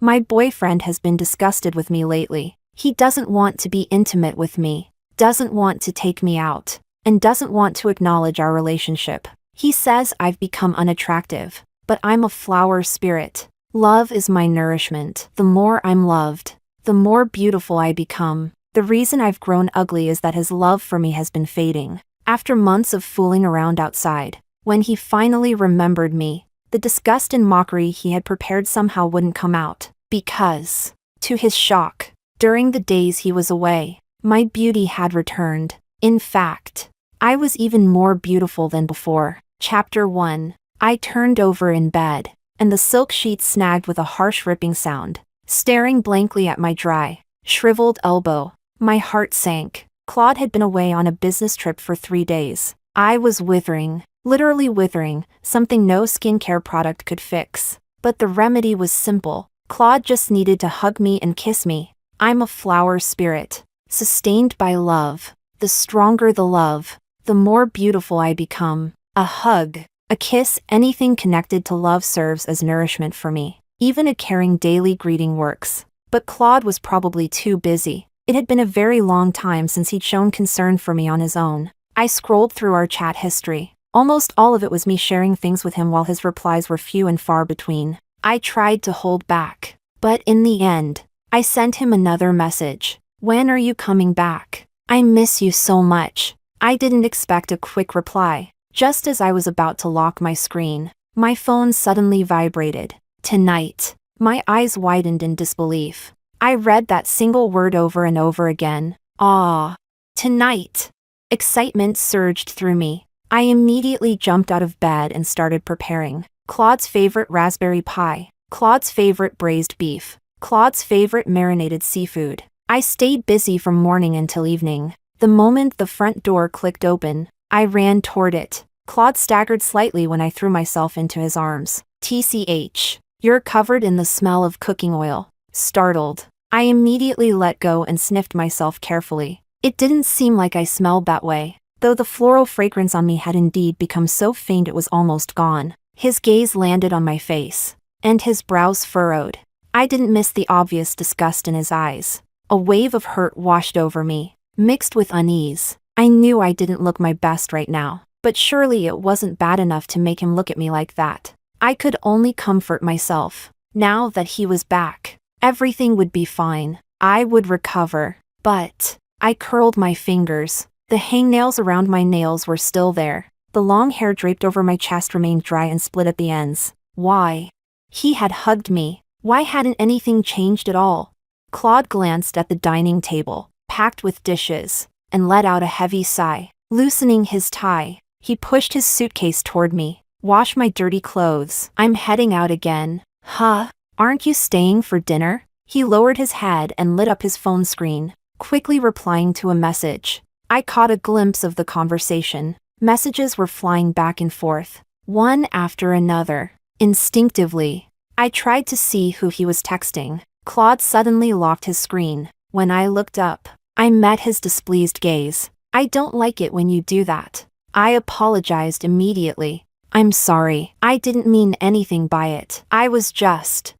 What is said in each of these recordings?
My boyfriend has been disgusted with me lately. He doesn't want to be intimate with me, doesn't want to take me out, and doesn't want to acknowledge our relationship. He says I've become unattractive, but I'm a flower spirit. Love is my nourishment. The more I'm loved, the more beautiful I become. The reason I've grown ugly is that his love for me has been fading. After months of fooling around outside, when he finally remembered me, the disgust and mockery he had prepared somehow wouldn't come out. Because, to his shock, during the days he was away, my beauty had returned. In fact, I was even more beautiful than before. Chapter 1. I turned over in bed, and the silk sheet snagged with a harsh ripping sound. Staring blankly at my dry, shriveled elbow, my heart sank. Claude had been away on a business trip for 3 days. I was withering, literally withering, something no skincare product could fix. But the remedy was simple. Claude just needed to hug me and kiss me. I'm a flower spirit, sustained by love. The stronger the love, the more beautiful I become. A hug, a kiss, anything connected to love serves as nourishment for me. Even a caring daily greeting works. But Claude was probably too busy. It had been a very long time since he'd shown concern for me on his own. I scrolled through our chat history. Almost all of it was me sharing things with him while his replies were few and far between. I tried to hold back. But in the end, I sent him another message. When are you coming back? I miss you so much. I didn't expect a quick reply. Just as I was about to lock my screen, my phone suddenly vibrated. Tonight. My eyes widened in disbelief. I read that single word over and over again. Ah. Tonight. Excitement surged through me. I immediately jumped out of bed and started preparing. Claude's favorite raspberry pie. Claude's favorite braised beef. Claude's favorite marinated seafood. I stayed busy from morning until evening. The moment the front door clicked open, I ran toward it. Claude staggered slightly when I threw myself into his arms. TCH. You're covered in the smell of cooking oil. Startled, I immediately let go and sniffed myself carefully. It didn't seem like I smelled that way, though the floral fragrance on me had indeed become so faint it was almost gone. His gaze landed on my face, and his brows furrowed. I didn't miss the obvious disgust in his eyes. A wave of hurt washed over me, mixed with unease. I knew I didn't look my best right now, but surely it wasn't bad enough to make him look at me like that. I could only comfort myself. Now that he was back, everything would be fine. I would recover. But I curled my fingers. The hangnails around my nails were still there. The long hair draped over my chest remained dry and split at the ends. Why? He had hugged me. Why hadn't anything changed at all? Claude glanced at the dining table, packed with dishes, and let out a heavy sigh. Loosening his tie, he pushed his suitcase toward me. Wash my dirty clothes. I'm heading out again. Huh? Aren't you staying for dinner? He lowered his head and lit up his phone screen, quickly replying to a message. I caught a glimpse of the conversation. Messages were flying back and forth, one after another. Instinctively, I tried to see who he was texting. Claude suddenly locked his screen. When I looked up, I met his displeased gaze. I don't like it when you do that. I apologized immediately. I'm sorry. I didn't mean anything by it. I was just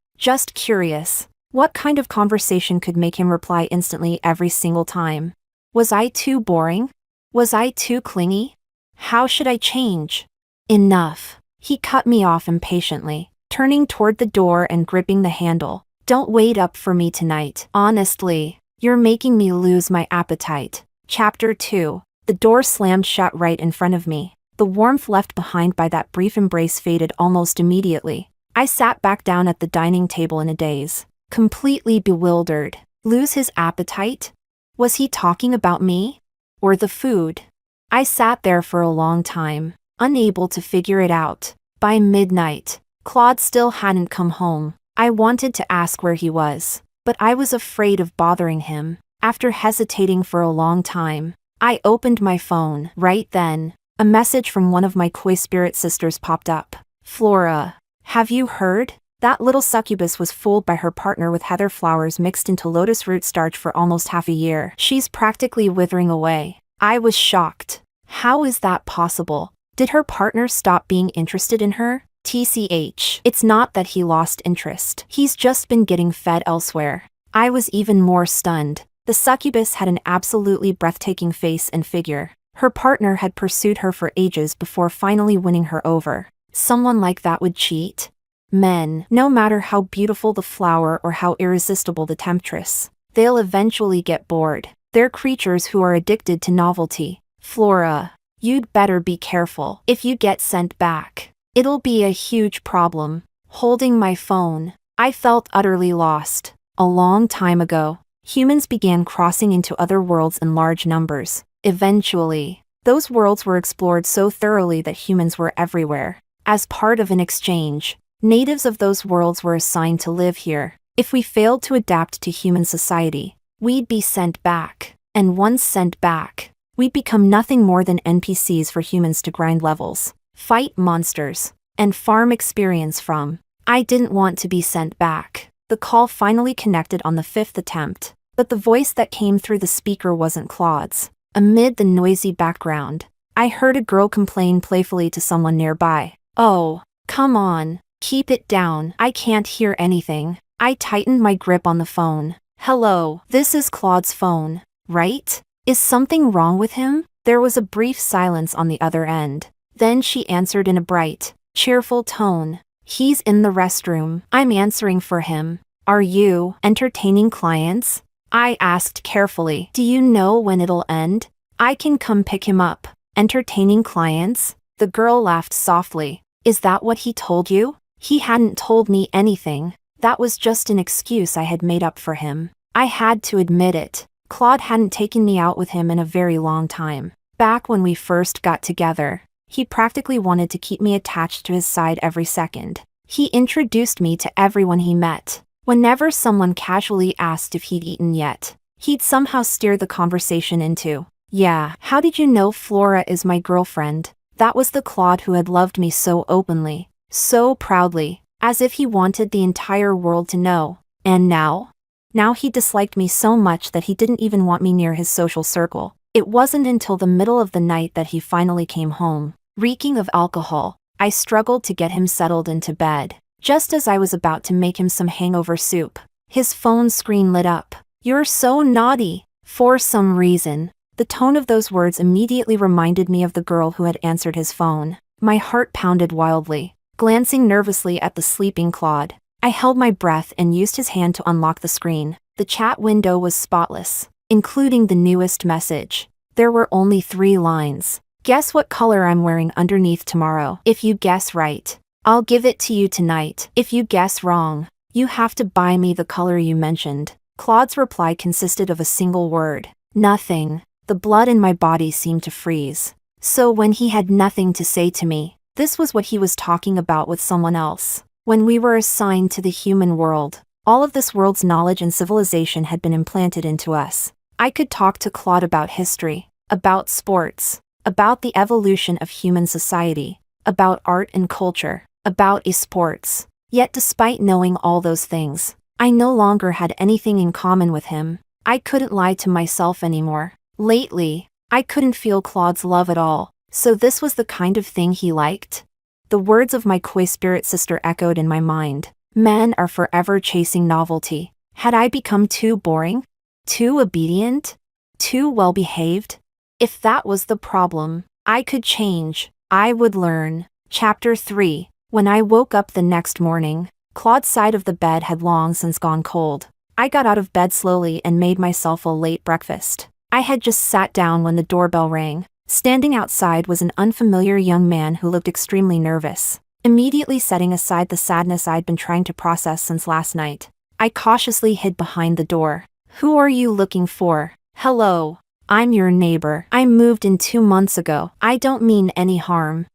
curious. What kind of conversation could make him reply instantly every single time? Was I too boring? Was I too clingy? How should I change? Enough. He cut me off impatiently, turning toward the door and gripping the handle. Don't wait up for me tonight. Honestly, you're making me lose my appetite. Chapter 2. The door slammed shut right in front of me. The warmth left behind by that brief embrace faded almost immediately. I sat back down at the dining table in a daze, completely bewildered. Lose his appetite? Was he talking about me? Or the food? I sat there for a long time, unable to figure it out. By midnight, Claude still hadn't come home. I wanted to ask where he was, but I was afraid of bothering him. After hesitating for a long time, I opened my phone. Right then, a message from one of my coy spirit sisters popped up. Flora, have you heard? That little succubus was fooled by her partner with heather flowers mixed into lotus root starch for almost half a year. She's practically withering away. I was shocked. How is that possible? Did her partner stop being interested in her? TCH. It's not that he lost interest. He's just been getting fed elsewhere. I was even more stunned. The succubus had an absolutely breathtaking face and figure. Her partner had pursued her for ages before finally winning her over. Someone like that would cheat? Men, no matter how beautiful the flower or how irresistible the temptress, they'll eventually get bored. They're creatures who are addicted to novelty. Flora, you'd better be careful. If you get sent back, it'll be a huge problem. Holding my phone, I felt utterly lost. A long time ago, humans began crossing into other worlds in large numbers. Eventually, those worlds were explored so thoroughly that humans were everywhere. As part of an exchange, natives of those worlds were assigned to live here. If we failed to adapt to human society, we'd be sent back. And once sent back, we'd become nothing more than NPCs for humans to grind levels, fight monsters, and farm experience from. I didn't want to be sent back. The call finally connected on the 5th attempt, but the voice that came through the speaker wasn't Claude's. Amid the noisy background, I heard a girl complain playfully to someone nearby. "Oh, come on, keep it down. I can't hear anything." I tightened my grip on the phone. "Hello, this is Claude's phone, right? Is something wrong with him?" There was a brief silence on the other end. Then she answered in a bright, cheerful tone. "He's in the restroom. I'm answering for him." "Are you entertaining clients?" I asked carefully. "Do you know when it'll end? I can come pick him up." "Entertaining clients?" The girl laughed softly. "Is that what he told you?" He hadn't told me anything. That was just an excuse I had made up for him. I had to admit it. Claude hadn't taken me out with him in a very long time. Back when we first got together, he practically wanted to keep me attached to his side every second. He introduced me to everyone he met. Whenever someone casually asked if he'd eaten yet, he'd somehow steer the conversation into, "Yeah, how did you know Flora is my girlfriend?" That was the Claude who had loved me so openly, so proudly, as if he wanted the entire world to know. And now? Now he disliked me so much that he didn't even want me near his social circle. It wasn't until the middle of the night that he finally came home, reeking of alcohol. I struggled to get him settled into bed. Just as I was about to make him some hangover soup, his phone screen lit up. "You're so naughty." For some reason, the tone of those words immediately reminded me of the girl who had answered his phone. My heart pounded wildly. Glancing nervously at the sleeping Claude, I held my breath and used his hand to unlock the screen. The chat window was spotless, including the newest message. There were only 3 lines. "Guess what color I'm wearing underneath tomorrow. If you guess right, I'll give it to you tonight. If you guess wrong, you have to buy me the color you mentioned." Claude's reply consisted of a single word. Nothing. The blood in my body seemed to freeze. So when he had nothing to say to me, this was what he was talking about with someone else. When we were assigned to the human world, all of this world's knowledge and civilization had been implanted into us. I could talk to Claude about history, about sports, about the evolution of human society, about art and culture, about esports. Yet despite knowing all those things, I no longer had anything in common with him. I couldn't lie to myself anymore. Lately, I couldn't feel Claude's love at all. So this was the kind of thing he liked? The words of my coy spirit sister echoed in my mind. Men are forever chasing novelty. Had I become too boring? Too obedient? Too well-behaved? If that was the problem, I could change. I would learn. Chapter 3. When I woke up the next morning, Claude's side of the bed had long since gone cold. I got out of bed slowly and made myself a late breakfast. I had just sat down when the doorbell rang. Standing outside was an unfamiliar young man who looked extremely nervous. Immediately setting aside the sadness I'd been trying to process since last night, I cautiously hid behind the door. "Who are you looking for?" "Hello. I'm your neighbor. I moved in 2 months ago. I don't mean any harm.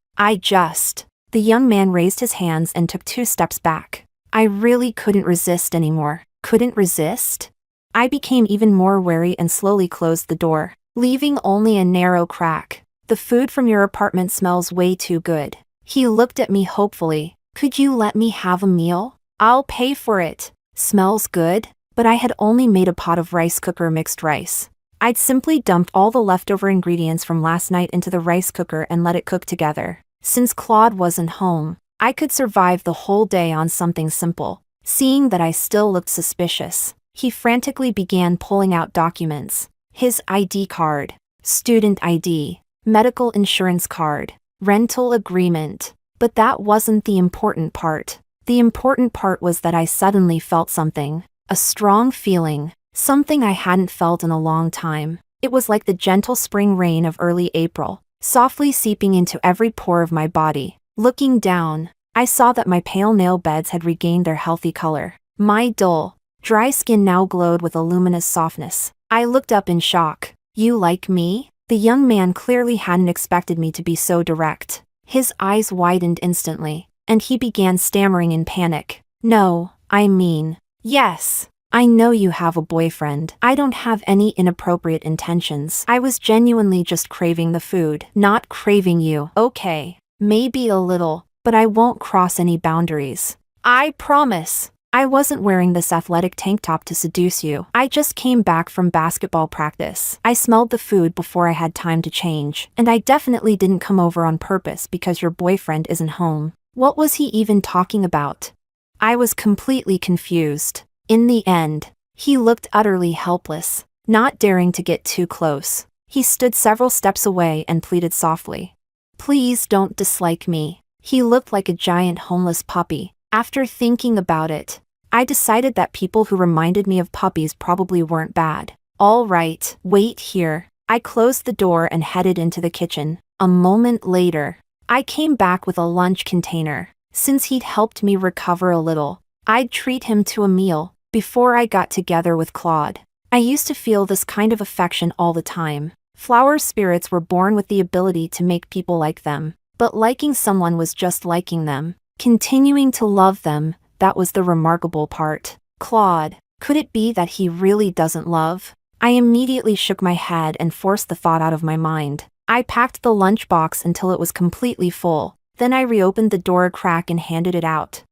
The young man raised his hands and took 2 steps back. I really couldn't resist anymore. Couldn't resist? I became even more wary and slowly closed the door, leaving only a narrow crack. "The food from your apartment smells way too good." He looked at me hopefully. "Could you let me have a meal? I'll pay for it." Smells good? But I had only made a pot of rice cooker mixed rice. I'd simply dumped all the leftover ingredients from last night into the rice cooker and let it cook together. Since Claude wasn't home, I could survive the whole day on something simple. Seeing that I still looked suspicious, he frantically began pulling out documents. His ID card, student ID, medical insurance card, rental agreement. But that wasn't the important part. The important part was that I suddenly felt something. A strong feeling. Something I hadn't felt in a long time. It was like the gentle spring rain of early April, softly seeping into every pore of my body. Looking down, I saw that my pale nail beds had regained their healthy color. My dull, dry skin now glowed with a luminous softness. I looked up in shock. "You like me?" The young man clearly hadn't expected me to be so direct. His eyes widened instantly, and he began stammering in panic. "No, I mean, yes. I know you have a boyfriend. I don't have any inappropriate intentions. I was genuinely just craving the food, not craving you. Okay, maybe a little, but I won't cross any boundaries. I promise. I wasn't wearing this athletic tank top to seduce you. I just came back from basketball practice. I smelled the food before I had time to change, and I definitely didn't come over on purpose because your boyfriend isn't home." What was he even talking about? I was completely confused. In the end, he looked utterly helpless, not daring to get too close. He stood several steps away and pleaded softly. "Please don't dislike me." He looked like a giant homeless puppy. After thinking about it, I decided that people who reminded me of puppies probably weren't bad. "All right, wait here." I closed the door and headed into the kitchen. A moment later, I came back with a lunch container. Since he'd helped me recover a little, I'd treat him to a meal. Before I got together with Claude, I used to feel this kind of affection all the time. Flower spirits were born with the ability to make people like them, but liking someone was just liking them. Continuing to love them, that was the remarkable part. Claude, could it be that he really doesn't love? I immediately shook my head and forced the thought out of my mind. I packed the lunchbox until it was completely full. Then I reopened the door a crack and handed it out.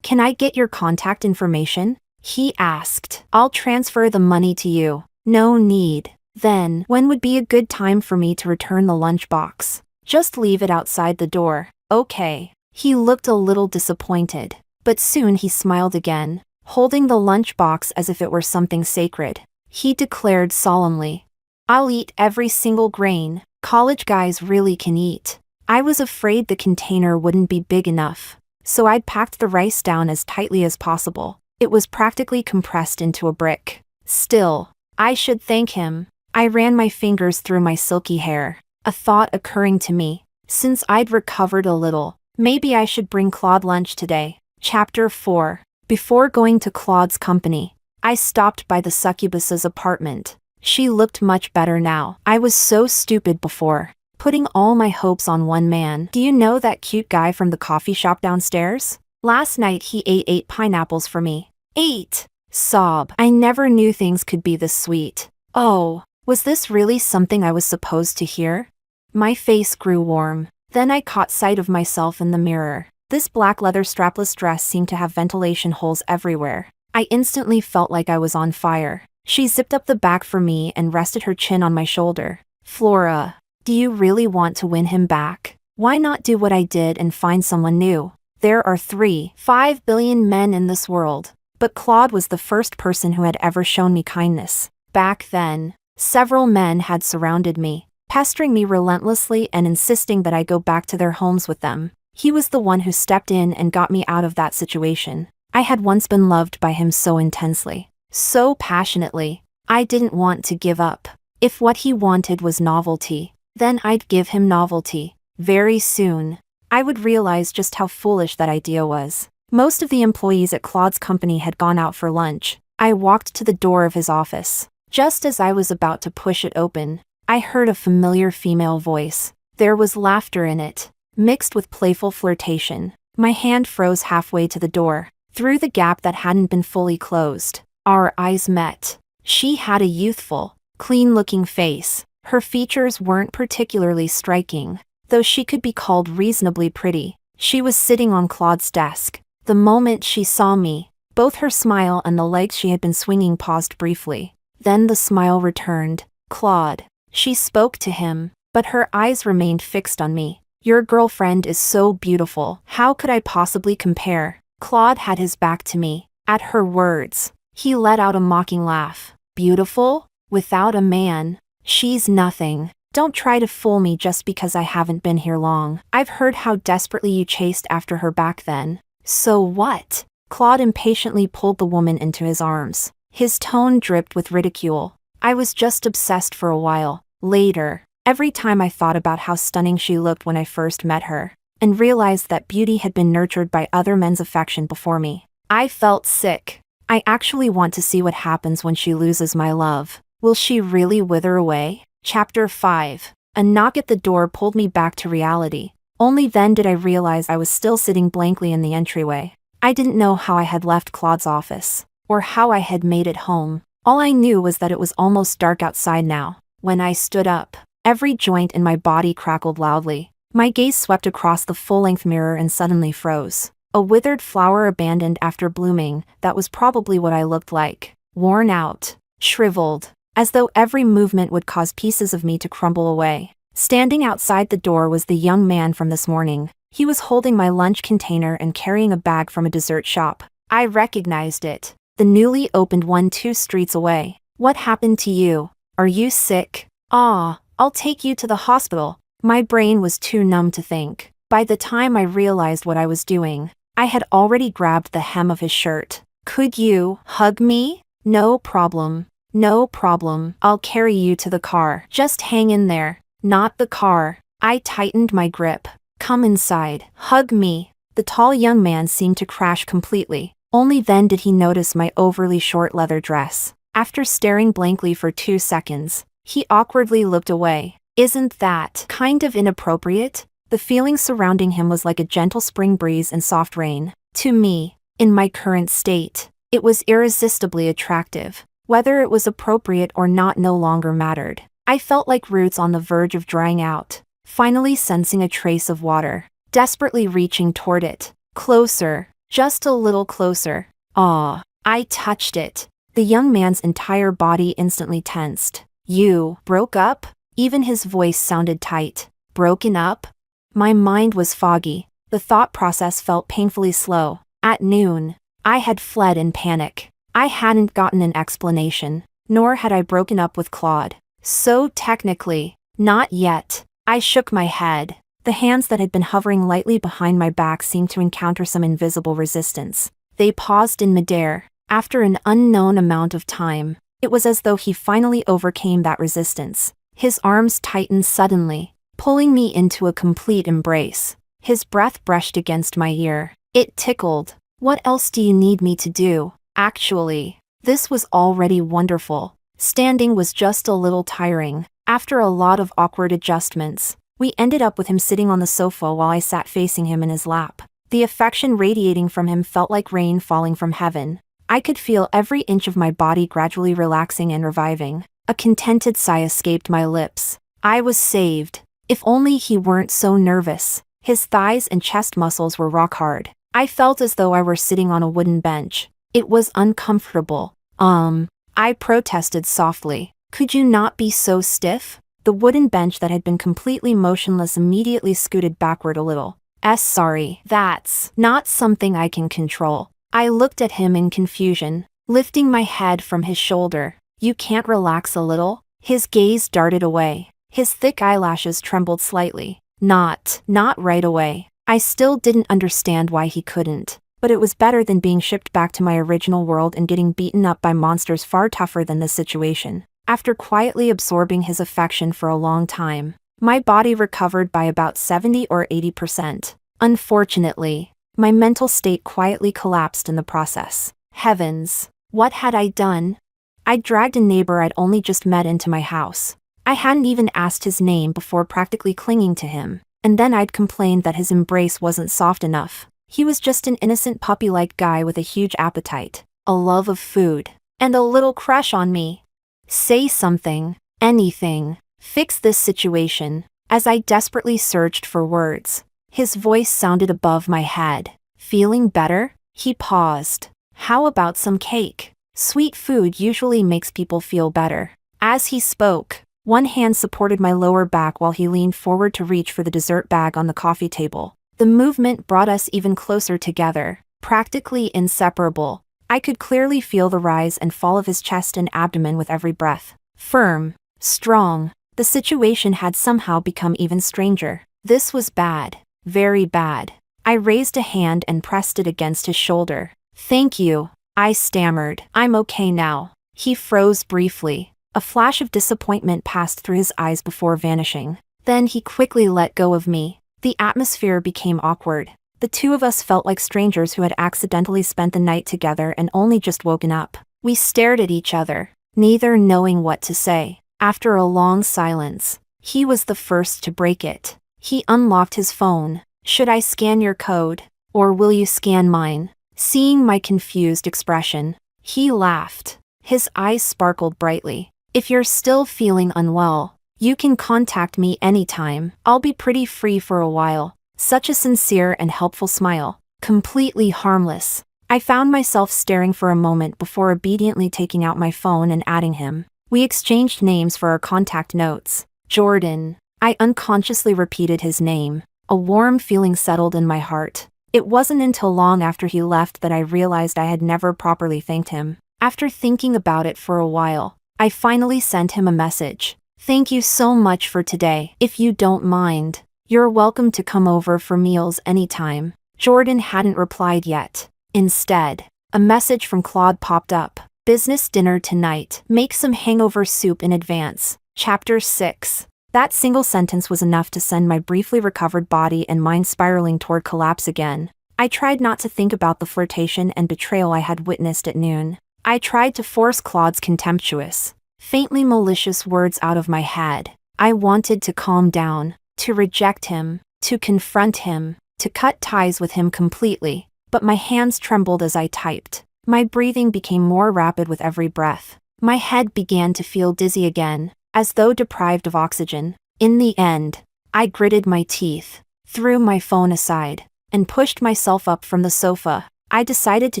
Can I get your contact information?" he asked. "I'll transfer the money to you." "No need." "Then, when would be a good time for me to return the lunchbox?" "Just leave it outside the door." "Okay." He looked a little disappointed, but soon he smiled again, holding the lunchbox as if it were something sacred. He declared solemnly, "I'll eat every single grain. College guys really can eat." I was afraid the container wouldn't be big enough, so I'd packed the rice down as tightly as possible. It was practically compressed into a brick. Still, I should thank him. I ran my fingers through my silky hair, a thought occurring to me. Since I'd recovered a little, maybe I should bring Claude lunch today. Chapter 4. Before going to Claude's company, I stopped by the succubus's apartment. She looked much better now. I was so stupid before, putting all my hopes on one man. "Do you know that cute guy from the coffee shop downstairs? Last night he ate 8 pineapples for me." 8! Sob. I never knew things could be this sweet. Oh, was this really something I was supposed to hear? My face grew warm. Then I caught sight of myself in the mirror. This black leather strapless dress seemed to have ventilation holes everywhere. I instantly felt like I was on fire. She zipped up the back for me and rested her chin on my shoulder. "Flora, do you really want to win him back? Why not do what I did and find someone new? There are 3.5 billion men in this world, but Claude was the first person who had ever shown me kindness. Back then, several men had surrounded me, pestering me relentlessly and insisting that I go back to their homes with them. He was the one who stepped in and got me out of that situation. I had once been loved by him so intensely, so passionately. I didn't want to give up. If what he wanted was novelty, then I'd give him novelty. Very soon, I would realize just how foolish that idea was. Most of the employees at Claude's company had gone out for lunch. I walked to the door of his office. Just as I was about to push it open, I heard a familiar female voice. There was laughter in it, mixed with playful flirtation. My hand froze halfway to the door. Through the gap that hadn't been fully closed, our eyes met. She had a youthful, clean-looking face. Her features weren't particularly striking, though she could be called reasonably pretty. She was sitting on Claude's desk. The moment she saw me, both her smile and the legs she had been swinging paused briefly. Then the smile returned. "Claude." She spoke to him, but her eyes remained fixed on me. Your girlfriend is so beautiful. How could I possibly compare? Claude had his back to me. At her words, he let out a mocking laugh. Beautiful? Without a man? She's nothing. Don't try to fool me just because I haven't been here long. I've heard how desperately you chased after her back then. So what? Claude impatiently pulled the woman into his arms. His tone dripped with ridicule. I was just obsessed for a while. Later, every time I thought about how stunning she looked when I first met her, and realized that beauty had been nurtured by other men's affection before me, I felt sick. I actually want to see what happens when she loses my love. Will she really wither away? Chapter 5. A knock at the door pulled me back to reality. Only then did I realize I was still sitting blankly in the entryway. I didn't know how I had left Claude's office, or how I had made it home. All I knew was that it was almost dark outside now. When I stood up, every joint in my body crackled loudly. My gaze swept across the full-length mirror and suddenly froze. A withered flower abandoned after blooming, that was probably what I looked like. Worn out, shriveled, as though every movement would cause pieces of me to crumble away. Standing outside the door was the young man from this morning. He was holding my lunch container and carrying a bag from a dessert shop. I recognized it. The newly opened one 2 streets away. What happened to you? Are you sick? I'll take you to the hospital. My brain was too numb to think. By the time I realized what I was doing, I had already grabbed the hem of his shirt. Could you hug me? No problem. No problem. I'll carry you to the car. Just hang in there. Not the car. I tightened my grip. Come inside. Hug me. The tall young man seemed to crash completely. Only then did he notice my overly short leather dress. After staring blankly for 2 seconds, he awkwardly looked away. Isn't that kind of inappropriate? The feeling surrounding him was like a gentle spring breeze and soft rain. To me, in my current state, it was irresistibly attractive. Whether it was appropriate or not no longer mattered. I felt like roots on the verge of drying out, finally sensing a trace of water, desperately reaching toward it. Closer, just a little closer. I touched it. The young man's entire body instantly tensed. You broke up? Even his voice sounded tight. Broken up? My mind was foggy. The thought process felt painfully slow. At noon, I had fled in panic. I hadn't gotten an explanation, nor had I broken up with Claude. So technically, not yet. I shook my head. The hands that had been hovering lightly behind my back seemed to encounter some invisible resistance. They paused in midair. After an unknown amount of time, it was as though he finally overcame that resistance. His arms tightened suddenly, pulling me into a complete embrace. His breath brushed against my ear. It tickled. What else do you need me to do? Actually, this was already wonderful. Standing was just a little tiring. After a lot of awkward adjustments, we ended up with him sitting on the sofa while I sat facing him in his lap. The affection radiating from him felt like rain falling from heaven. I could feel every inch of my body gradually relaxing and reviving. A contented sigh escaped my lips. I was saved. If only he weren't so nervous. His thighs and chest muscles were rock hard. I felt as though I were sitting on a wooden bench. It was uncomfortable. I protested softly. Could you not be so stiff? The wooden bench that had been completely motionless immediately scooted backward a little. Sorry, that's not something I can control. I looked at him in confusion, lifting my head from his shoulder. You can't relax a little? His gaze darted away. His thick eyelashes trembled slightly. Not right away. I still didn't understand why he couldn't. But it was better than being shipped back to my original world and getting beaten up by monsters far tougher than this situation. After quietly absorbing his affection for a long time, my body recovered by about 70 or 80%. Unfortunately, my mental state quietly collapsed in the process. Heavens, what had I done? I'd dragged a neighbor I'd only just met into my house. I hadn't even asked his name before practically clinging to him, and then I'd complained that his embrace wasn't soft enough. He was just an innocent puppy-like guy with a huge appetite, a love of food, and a little crush on me. Say something, anything, fix this situation. As I desperately searched for words, his voice sounded above my head. Feeling better? He paused. How about some cake? Sweet food usually makes people feel better. As he spoke, One hand supported my lower back while he leaned forward to reach for the dessert bag on the coffee table. The movement brought us even closer together, practically inseparable. I could clearly feel the rise and fall of his chest and abdomen with every breath. Firm, strong. The situation had somehow become even stranger. This was bad. Very bad. I raised a hand and pressed it against his shoulder. "Thank you," I stammered. "I'm okay now." He froze briefly. A flash of disappointment passed through his eyes before vanishing. Then he quickly let go of me. The atmosphere became awkward. The two of us felt like strangers who had accidentally spent the night together and only just woken up. We stared at each other, neither knowing what to say. After a long silence, he was the first to break it. He unlocked his phone. "Should I scan your code, or will you scan mine?" Seeing my confused expression, he laughed. His eyes sparkled brightly. "If you're still feeling unwell, you can contact me anytime. I'll be pretty free for a while." Such a sincere and helpful smile. Completely harmless. I found myself staring for a moment before obediently taking out my phone and adding him. We exchanged names for our contact notes. Jordan. I unconsciously repeated his name. A warm feeling settled in my heart. It wasn't until long after he left that I realized I had never properly thanked him. After thinking about it for a while, I finally sent him a message. "Thank you so much for today. If you don't mind, you're welcome to come over for meals anytime." Jordan hadn't replied yet. Instead, a message from Claude popped up. "Business dinner tonight. Make some hangover soup in advance." Chapter 6. That single sentence was enough to send my briefly recovered body and mind spiraling toward collapse again. I tried not to think about the flirtation and betrayal I had witnessed at noon. I tried to force Claude's contemptuous, faintly malicious words out of my head. I wanted to calm down, to reject him, to confront him, to cut ties with him completely, but my hands trembled as I typed. My breathing became more rapid with every breath. My head began to feel dizzy again, as though deprived of oxygen. In the end, I gritted my teeth, threw my phone aside, and pushed myself up from the sofa. I decided to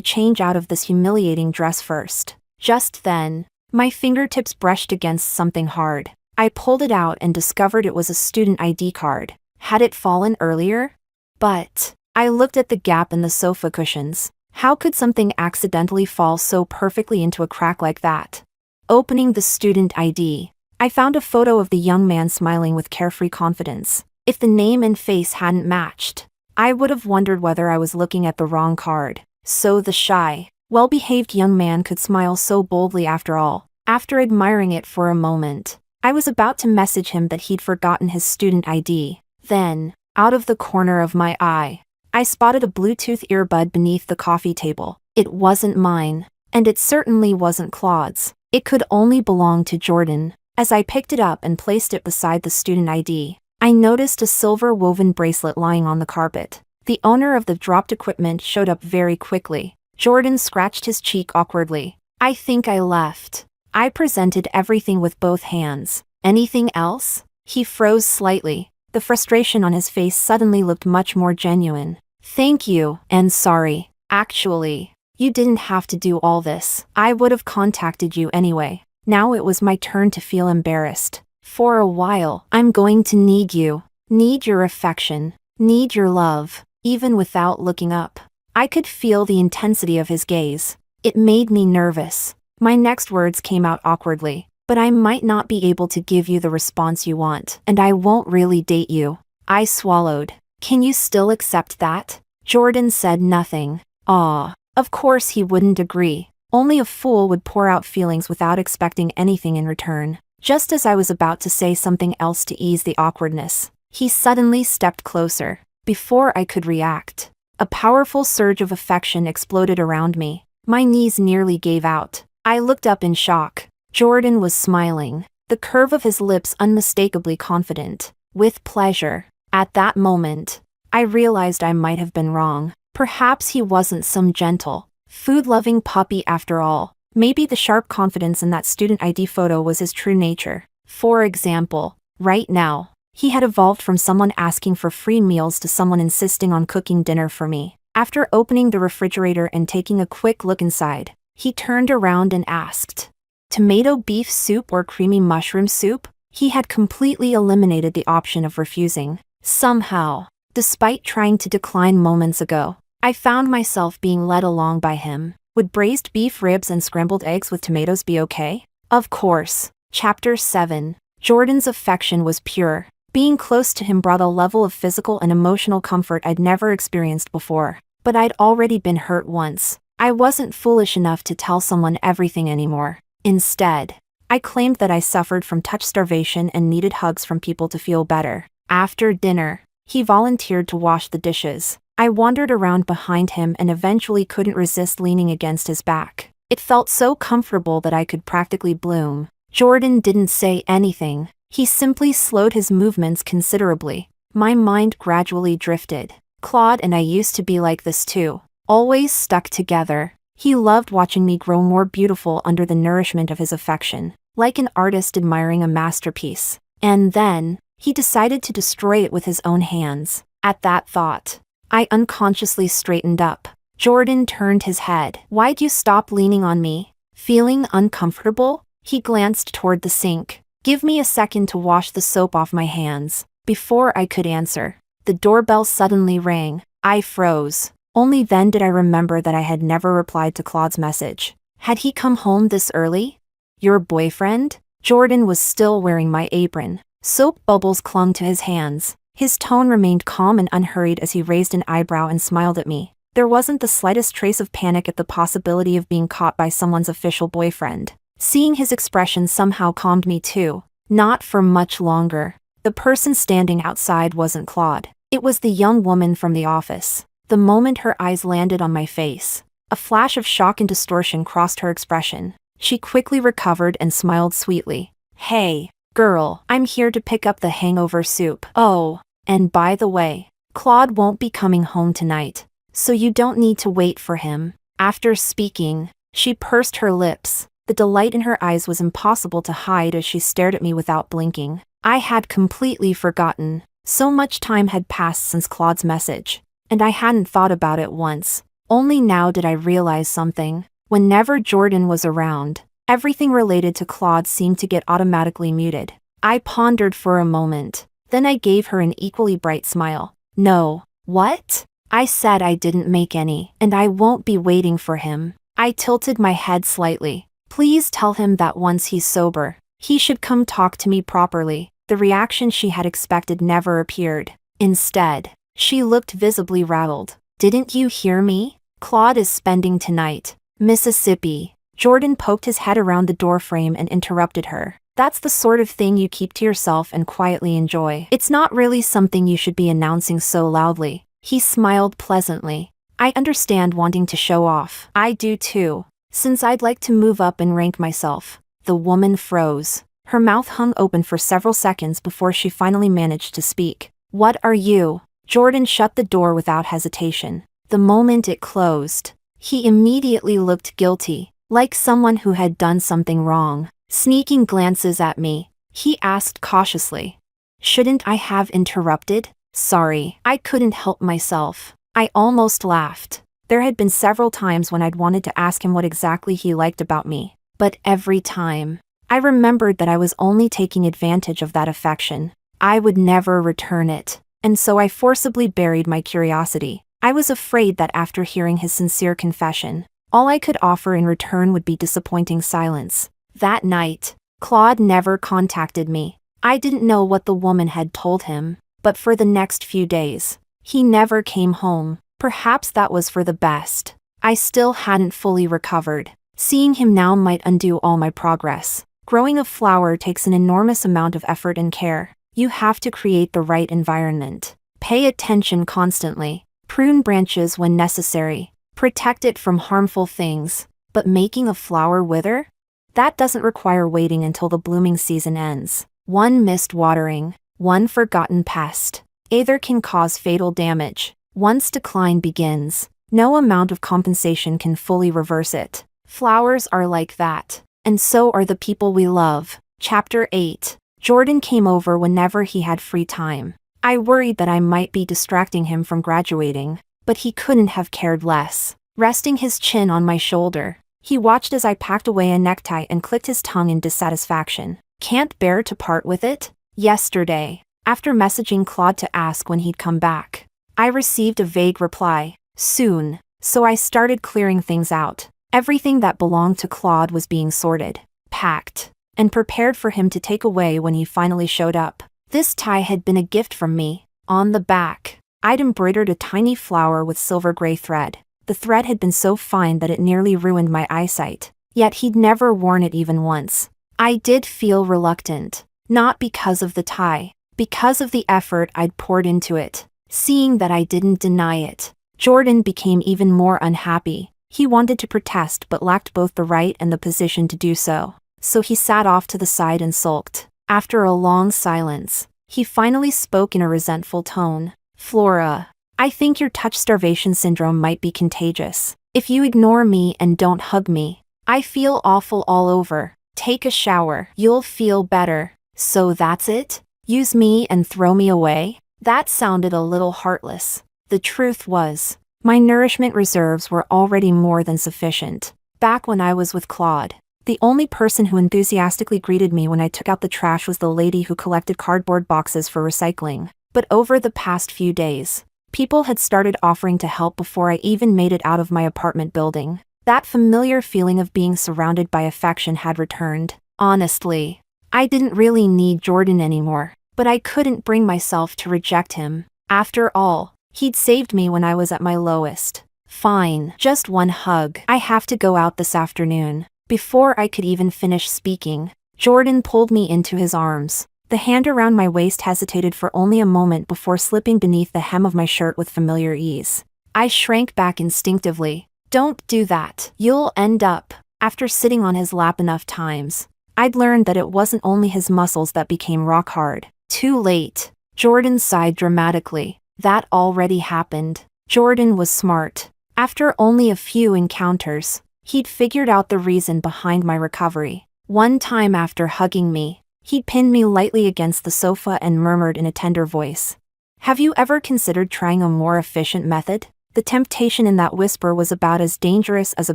change out of this humiliating dress first. Just then, my fingertips brushed against something hard. I pulled it out and discovered it was a student ID card. Had it fallen earlier? But I looked at the gap in the sofa cushions. How could something accidentally fall so perfectly into a crack like that? Opening the student ID, I found a photo of the young man smiling with carefree confidence. If the name and face hadn't matched, I would have wondered whether I was looking at the wrong card. So the shy, well-behaved young man could smile so boldly after all. After admiring it for a moment, I was about to message him that he'd forgotten his student ID. Then, out of the corner of my eye, I spotted a Bluetooth earbud beneath the coffee table. It wasn't mine, and it certainly wasn't Claude's. It could only belong to Jordan. As I picked it up and placed it beside the student ID, I noticed a silver woven bracelet lying on the carpet. The owner of the dropped equipment showed up very quickly. Jordan scratched his cheek awkwardly. "I think I left." I presented everything with both hands. "Anything else?" He froze slightly. The frustration on his face suddenly looked much more genuine. "Thank you, and sorry. Actually, you didn't have to do all this. I would have contacted you anyway." Now it was my turn to feel embarrassed. "For a while, I'm going to need you. Need your affection. Need your love." Even without looking up, I could feel the intensity of his gaze. It made me nervous. My next words came out awkwardly. "But I might not be able to give you the response you want, and I won't really date you." I swallowed. "Can you still accept that?" Jordan said nothing. Of course he wouldn't agree. Only a fool would pour out feelings without expecting anything in return. Just as I was about to say something else to ease the awkwardness, he suddenly stepped closer. Before I could react, a powerful surge of affection exploded around me. My knees nearly gave out. I looked up in shock. Jordan was smiling, the curve of his lips unmistakably confident, with pleasure. At that moment, I realized I might have been wrong. Perhaps he wasn't some gentle, food-loving puppy after all. Maybe the sharp confidence in that student ID photo was his true nature. For example, right now, he had evolved from someone asking for free meals to someone insisting on cooking dinner for me. After opening the refrigerator and taking a quick look inside, he turned around and asked, "Tomato beef soup or creamy mushroom soup?" He had completely eliminated the option of refusing. Somehow, despite trying to decline moments ago, I found myself being led along by him. Would braised beef ribs and scrambled eggs with tomatoes be okay? Of course. Chapter 7. Jordan's affection was pure. Being close to him brought a level of physical and emotional comfort I'd never experienced before. But I'd already been hurt once. I wasn't foolish enough to tell someone everything anymore. Instead, I claimed that I suffered from touch starvation and needed hugs from people to feel better. After dinner, he volunteered to wash the dishes. I wandered around behind him and eventually couldn't resist leaning against his back. It felt so comfortable that I could practically bloom. Jordan didn't say anything. He simply slowed his movements considerably. My mind gradually drifted. Claude and I used to be like this too. Always stuck together. He loved watching me grow more beautiful under the nourishment of his affection, like an artist admiring a masterpiece. And then, he decided to destroy it with his own hands. At that thought, I unconsciously straightened up. Jordan turned his head. "Why'd you stop leaning on me? Feeling uncomfortable?" He glanced toward the sink. "Give me a second to wash the soap off my hands." Before I could answer, the doorbell suddenly rang. I froze. Only then did I remember that I had never replied to Claude's message. Had he come home this early? "Your boyfriend?" Jordan was still wearing my apron. Soap bubbles clung to his hands. His tone remained calm and unhurried as he raised an eyebrow and smiled at me. There wasn't the slightest trace of panic at the possibility of being caught by someone's official boyfriend. Seeing his expression somehow calmed me too. Not for much longer. The person standing outside wasn't Claude. It was the young woman from the office. The moment her eyes landed on my face, a flash of shock and distortion crossed her expression. She quickly recovered and smiled sweetly. "Hey, girl, I'm here to pick up the hangover soup. Oh, and by the way, Claude won't be coming home tonight, so you don't need to wait for him." After speaking, she pursed her lips. The delight in her eyes was impossible to hide as she stared at me without blinking. I had completely forgotten. So much time had passed since Claude's message, and I hadn't thought about it once. Only now did I realize something. Whenever Jordan was around, everything related to Claude seemed to get automatically muted. I pondered for a moment. Then I gave her an equally bright smile. "No." "What?" I said I didn't make any, and I won't be waiting for him. I tilted my head slightly. "Please tell him that once he's sober, he should come talk to me properly." The reaction she had expected never appeared. Instead, she looked visibly rattled. "Didn't you hear me? Claude is spending tonight. Mississippi." Jordan poked his head around the doorframe and interrupted her. "That's the sort of thing you keep to yourself and quietly enjoy. It's not really something you should be announcing so loudly." He smiled pleasantly. "I understand wanting to show off. I do too, since I'd like to move up and rank myself." The woman froze. Her mouth hung open for several seconds before she finally managed to speak. "What are you?" Jordan shut the door without hesitation. The moment it closed, he immediately looked guilty, like someone who had done something wrong. Sneaking glances at me, he asked cautiously, "Shouldn't I have interrupted?" "Sorry, I couldn't help myself." I almost laughed. There had been several times when I'd wanted to ask him what exactly he liked about me, but every time, I remembered that I was only taking advantage of that affection. I would never return it, and so I forcibly buried my curiosity. I was afraid that after hearing his sincere confession, all I could offer in return would be disappointing silence. That night, Claude never contacted me. I didn't know what the woman had told him, but for the next few days, he never came home. Perhaps that was for the best. I still hadn't fully recovered. Seeing him now might undo all my progress. Growing a flower takes an enormous amount of effort and care. You have to create the right environment. Pay attention constantly. Prune branches when necessary. Protect it from harmful things. But making a flower wither? That doesn't require waiting until the blooming season ends. One missed watering, one forgotten pest. Either can cause fatal damage. Once decline begins, no amount of compensation can fully reverse it. Flowers are like that. And so are the people we love. Chapter 8. Jordan came over whenever he had free time. I worried that I might be distracting him from graduating, but he couldn't have cared less. Resting his chin on my shoulder, he watched as I packed away a necktie and clicked his tongue in dissatisfaction. Can't bear to part with it? Yesterday, after messaging Claude to ask when he'd come back, I received a vague reply, soon, so I started clearing things out. Everything that belonged to Claude was being sorted, packed, and prepared for him to take away when he finally showed up. This tie had been a gift from me. On the back, I'd embroidered a tiny flower with silver gray thread. The thread had been so fine that it nearly ruined my eyesight, yet he'd never worn it even once. I did feel reluctant, not because of the tie, because of the effort I'd poured into it. Seeing that I didn't deny it, Jordan became even more unhappy. He wanted to protest but lacked both the right and the position to do so. So he sat off to the side and sulked. After a long silence, he finally spoke in a resentful tone. Flora, I think your touch starvation syndrome might be contagious. If you ignore me and don't hug me, I feel awful all over. Take a shower, you'll feel better. So that's it? Use me and throw me away? That sounded a little heartless. The truth was, my nourishment reserves were already more than sufficient. Back when I was with Claude, the only person who enthusiastically greeted me when I took out the trash was the lady who collected cardboard boxes for recycling. But over the past few days, people had started offering to help before I even made it out of my apartment building. That familiar feeling of being surrounded by affection had returned. Honestly, I didn't really need Jordan anymore, but I couldn't bring myself to reject him. After all, he'd saved me when I was at my lowest. Fine, just one hug. I have to go out this afternoon. Before I could even finish speaking, Jordan pulled me into his arms. The hand around my waist hesitated for only a moment before slipping beneath the hem of my shirt with familiar ease. I shrank back instinctively. Don't do that. You'll end up. After sitting on his lap enough times, I'd learned that it wasn't only his muscles that became rock hard. Too late. Jordan sighed dramatically. That already happened. Jordan was smart. After only a few encounters, he'd figured out the reason behind my recovery. One time after hugging me, he pinned me lightly against the sofa and murmured in a tender voice, "Have you ever considered trying a more efficient method?" The temptation in that whisper was about as dangerous as a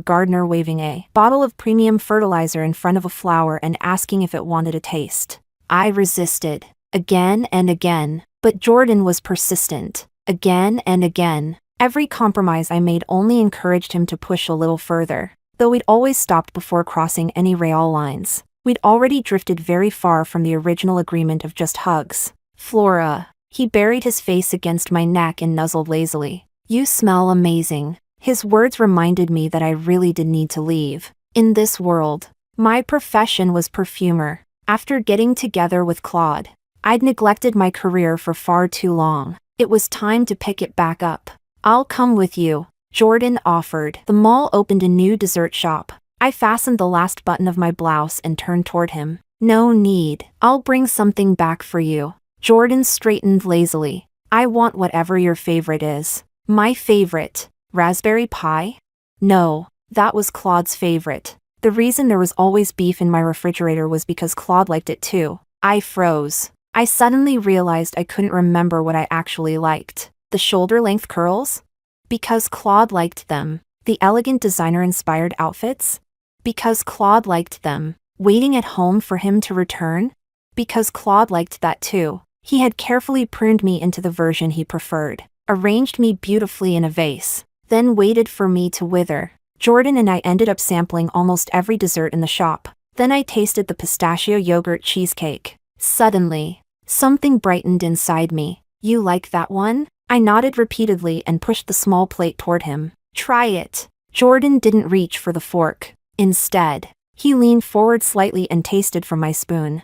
gardener waving a bottle of premium fertilizer in front of a flower and asking if it wanted a taste. I resisted, again and again, but Jordan was persistent, again and again. Every compromise I made only encouraged him to push a little further, though we'd always stopped before crossing any rail lines. We'd already drifted very far from the original agreement of just hugs. Flora, he buried his face against my neck and nuzzled lazily. You smell amazing. His words reminded me that I really did need to leave. In this world, my profession was perfumer. After getting together with Claude, I'd neglected my career for far too long. It was time to pick it back up. I'll come with you, Jordan offered. The mall opened a new dessert shop. I fastened the last button of my blouse and turned toward him. No need. I'll bring something back for you. Jordan straightened lazily. I want whatever your favorite is. My favorite, raspberry pie? No, that was Claude's favorite. The reason there was always beef in my refrigerator was because Claude liked it too. I froze. I suddenly realized I couldn't remember what I actually liked. The shoulder-length curls? Because Claude liked them. The elegant designer-inspired outfits? Because Claude liked them. Waiting at home for him to return? Because Claude liked that too. He had carefully pruned me into the version he preferred, arranged me beautifully in a vase, then waited for me to wither. Jordan and I ended up sampling almost every dessert in the shop. Then I tasted the pistachio yogurt cheesecake. Suddenly, something brightened inside me. You like that one? I nodded repeatedly and pushed the small plate toward him. Try it. Jordan didn't reach for the fork. Instead, he leaned forward slightly and tasted from my spoon.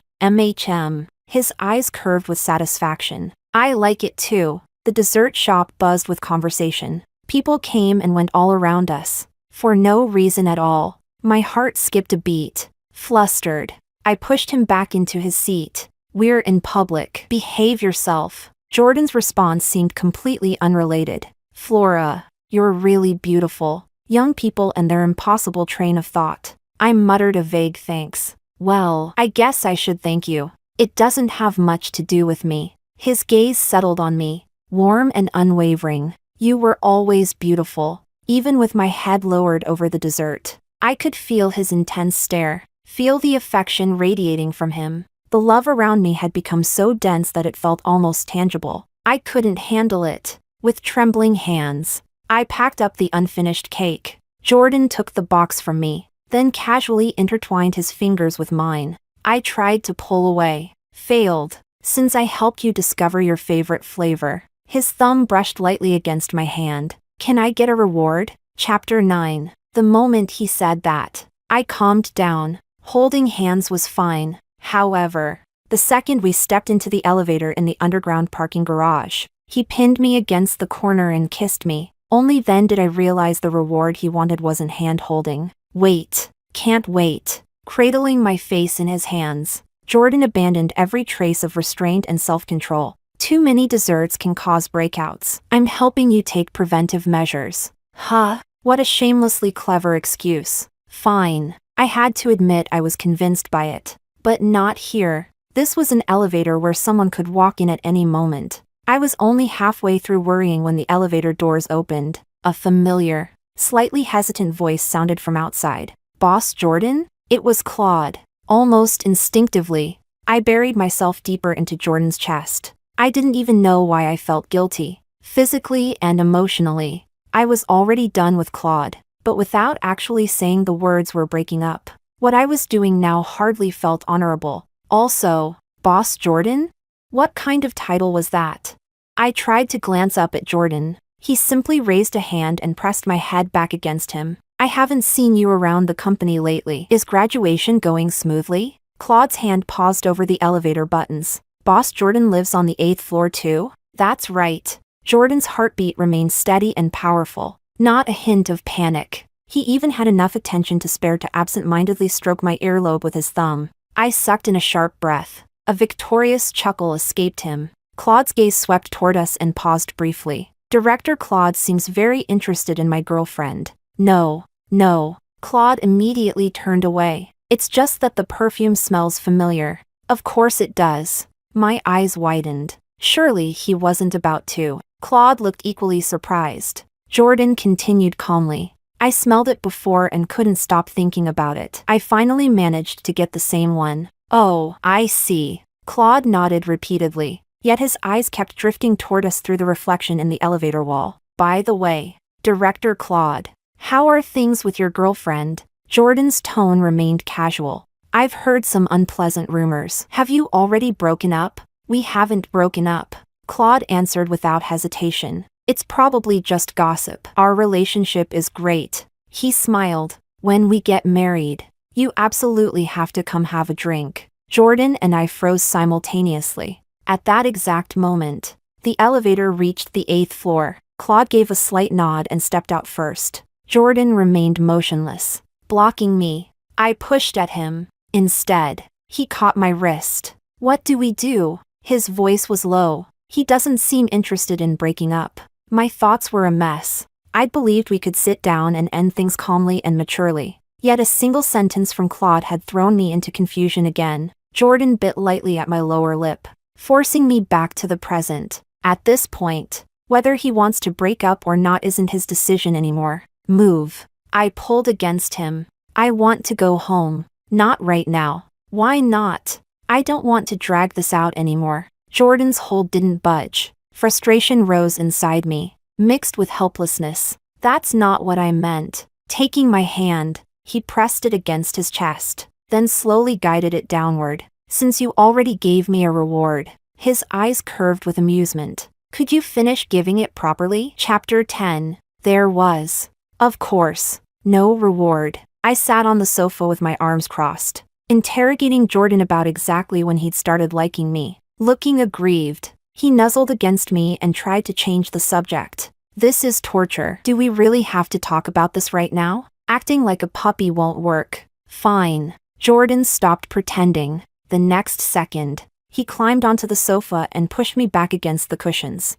His eyes curved with satisfaction. I like it too. The dessert shop buzzed with conversation. People came and went all around us. For no reason at all. My heart skipped a beat. Flustered, I pushed him back into his seat. We're in public. Behave yourself. Jordan's response seemed completely unrelated. Flora, you're really beautiful. Young people and their impossible train of thought. I muttered a vague thanks. Well, I guess I should thank you. It doesn't have much to do with me. His gaze settled on me, warm and unwavering. You were always beautiful, even with my head lowered over the dessert. I could feel his intense stare, feel the affection radiating from him. The love around me had become so dense that it felt almost tangible. I couldn't handle it. With trembling hands, I packed up the unfinished cake. Jordan took the box from me, then casually intertwined his fingers with mine. I tried to pull away. Failed. Since I helped you discover your favorite flavor. His thumb brushed lightly against my hand. Can I get a reward? Chapter 9. The moment he said that, I calmed down. Holding hands was fine. However, the second we stepped into the elevator in the underground parking garage, he pinned me against the corner and kissed me. Only then did I realize the reward he wanted wasn't hand-holding. Wait. Can't wait. Cradling my face in his hands, Jordan abandoned every trace of restraint and self-control. Too many desserts can cause breakouts. I'm helping you take preventive measures. Huh? What a shamelessly clever excuse. Fine. I had to admit I was convinced by it. But not here. This was an elevator where someone could walk in at any moment. I was only halfway through worrying when the elevator doors opened. A familiar, slightly hesitant voice sounded from outside. Boss Jordan? It was Claude. Almost instinctively, I buried myself deeper into Jordan's chest. I didn't even know why I felt guilty. Physically and emotionally, I was already done with Claude, but without actually saying the words we're breaking up. What I was doing now hardly felt honorable. Also, Boss Jordan? What kind of title was that? I tried to glance up at Jordan. He simply raised a hand and pressed my head back against him. I haven't seen you around the company lately. Is graduation going smoothly? Claude's hand paused over the elevator buttons. Boss Jordan lives on the 8th floor too? That's right. Jordan's heartbeat remained steady and powerful. Not a hint of panic. He even had enough attention to spare to absent-mindedly stroke my earlobe with his thumb. I sucked in a sharp breath. A victorious chuckle escaped him. Claude's gaze swept toward us and paused briefly. Director Claude seems very interested in my girlfriend. No. Claude immediately turned away. It's just that the perfume smells familiar. Of course it does. My eyes widened. Surely he wasn't about to. Claude looked equally surprised. Jordan continued calmly. I smelled it before and couldn't stop thinking about it. I finally managed to get the same one. Oh, I see. Claude nodded repeatedly, yet his eyes kept drifting toward us through the reflection in the elevator wall. By the way, Director Claude, how are things with your girlfriend? Jordan's tone remained casual. I've heard some unpleasant rumors. Have you already broken up? We haven't broken up. Claude answered without hesitation. It's probably just gossip. Our relationship is great. He smiled. When we get married, you absolutely have to come have a drink. Jordan and I froze simultaneously. At that exact moment, the elevator reached the 8th floor. Claude gave a slight nod and stepped out first. Jordan remained motionless, blocking me. I pushed at him. Instead, he caught my wrist. What do we do? His voice was low. He doesn't seem interested in breaking up. My thoughts were a mess. I'd believed we could sit down and end things calmly and maturely. Yet a single sentence from Claude had thrown me into confusion again. Jordan bit lightly at my lower lip, forcing me back to the present. At this point, whether he wants to break up or not isn't his decision anymore. Move. I pulled against him. I want to go home. Not right now. Why not? I don't want to drag this out anymore. Jordan's hold didn't budge. Frustration rose inside me, mixed with helplessness. That's not what I meant. Taking my hand, he pressed it against his chest, then slowly guided it downward. Since you already gave me a reward. His eyes curved with amusement. Could you finish giving it properly? Chapter 10. There was, of course, no reward. I sat on the sofa with my arms crossed, interrogating Jordan about exactly when he'd started liking me. Looking aggrieved, he nuzzled against me and tried to change the subject. This is torture. Do we really have to talk about this right now? Acting like a puppy won't work. Fine. Jordan stopped pretending. The next second, he climbed onto the sofa and pushed me back against the cushions.